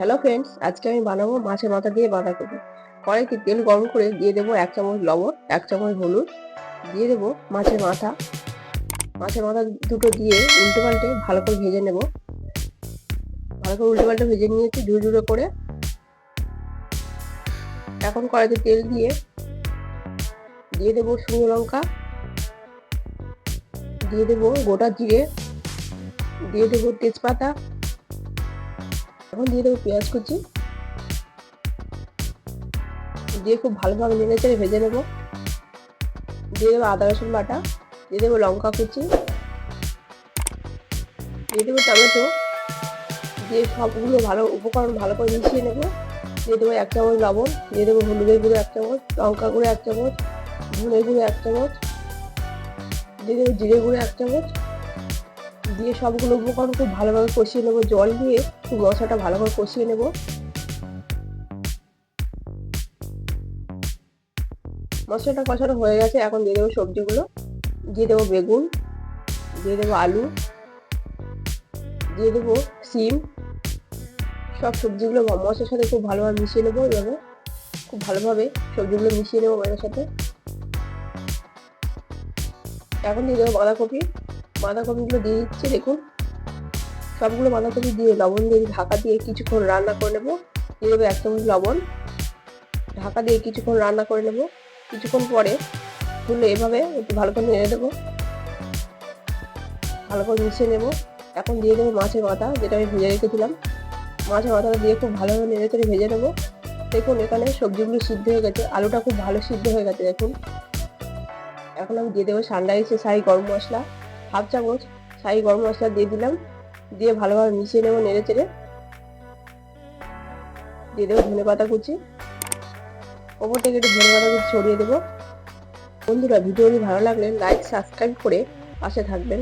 Hello friends, আজকে আমি বানাবো মাছের মাথা দিয়ে বাঁধাকপি। কড়াইতে তেল গরম করে দিয়ে দেবো 1 চামচ লবণ, 1 চামচ হলুদ, দিয়ে দেবো মাছের মাথা। মাছের মাথা দুটো দিয়ে উল্টে পাল্টে ভালো করে ভেজে নেব। ভালো করে উল্টে পাল্টে ভেজে নিয়েছি ঝুড়ো ঝুড়ো করে। এখন কড়াইতে তেল দিয়ে দেবো শুকনো লঙ্কা, দিয়ে দেবো গোটা জিরে, দিয়ে দেবো তেজপাতা, এখন দিয়ে দেবো পেঁয়াজ কুচি, দিয়ে খুব ভালোভাবে নেড়ে চেড়ে ভেজে নেব। দিয়ে দেবো আদা রসুন বাটা, দিয়ে দেবো লঙ্কা কুচি, দিয়ে দেবো টমেটো, দিয়ে সবগুলো উপকরণ ভালো করে মিশিয়ে নেব। দিয়ে দেবো 1 চামচ লবণ, দিয়ে দেবো হলুদের গুঁড়ো 1 চামচ, লঙ্কা গুঁড়ো 1 চামচ, ধনে গুঁড়ো 1 চামচ, দিয়ে দেবো জিরে গুঁড়ো 1 চামচ। দিয়ে সবগুলো উপকরণ খুব ভালোভাবে কষিয়ে নেবো। জল দিয়ে খুব মশলাটা ভালোভাবে কষিয়ে নেব। মশলাটা কষানো হয়ে গেছে, এখন দিয়ে দেবো সবজিগুলো। দিয়ে দেবো বেগুন, দিয়ে দেবো আলু, দিয়ে দেবো সিম। সব সবজিগুলো মশলার সাথে খুব ভালোভাবে মিশিয়ে নেবো। এভাবে খুব ভালোভাবে সবজিগুলো মিশিয়ে নেবো মশলার সাথে। এখন দিয়ে দেবো বাঁধাকপিগুলো দিয়ে দিচ্ছি। দেখুন, সবগুলো বাঁধাকপি দিয়ে লবণ দিয়ে ঢাকা দিয়ে কিছুক্ষণ রান্না করে নেবো। দিয়ে দেবো 1 চামচ লবণ, ঢাকা দিয়ে কিছুক্ষণ রান্না করে নেবো। কিছুক্ষণ পরে তুলে এভাবে একটু ভালো করে নেড়ে দেবো, ভালো করে মিশিয়ে নেবো। এখন দিয়ে দেবো মাছের মাথা, যেটা আমি ভেজে রেখেছিলাম। মাছের মাথাটা দিয়ে খুব ভালোভাবে নেড়ে চেড়ে ভেজে নেবো। দেখুন, এখানে সবজিগুলো সিদ্ধ হয়ে গেছে, আলুটা খুব ভালো সিদ্ধ হয়ে গেছে। দেখুন, এখন আমি দিয়ে দেবো সানরাইসের শাহি গরম মশলা, 1/2 চামচ শাহি গরম মশলা দিয়ে দিলাম। দিয়ে ভালোভাবে মিশিয়ে নেবো নেড়ে চেড়ে। দিয়ে দেবো ধনেপাতা কুচি, ওপর থেকে একটু ধনেপাতা কুচি ছড়িয়ে দেবো। বন্ধুরা, ভিডিওটি ভালো লাগলে লাইক সাবস্ক্রাইব করে পাশে থাকবেন।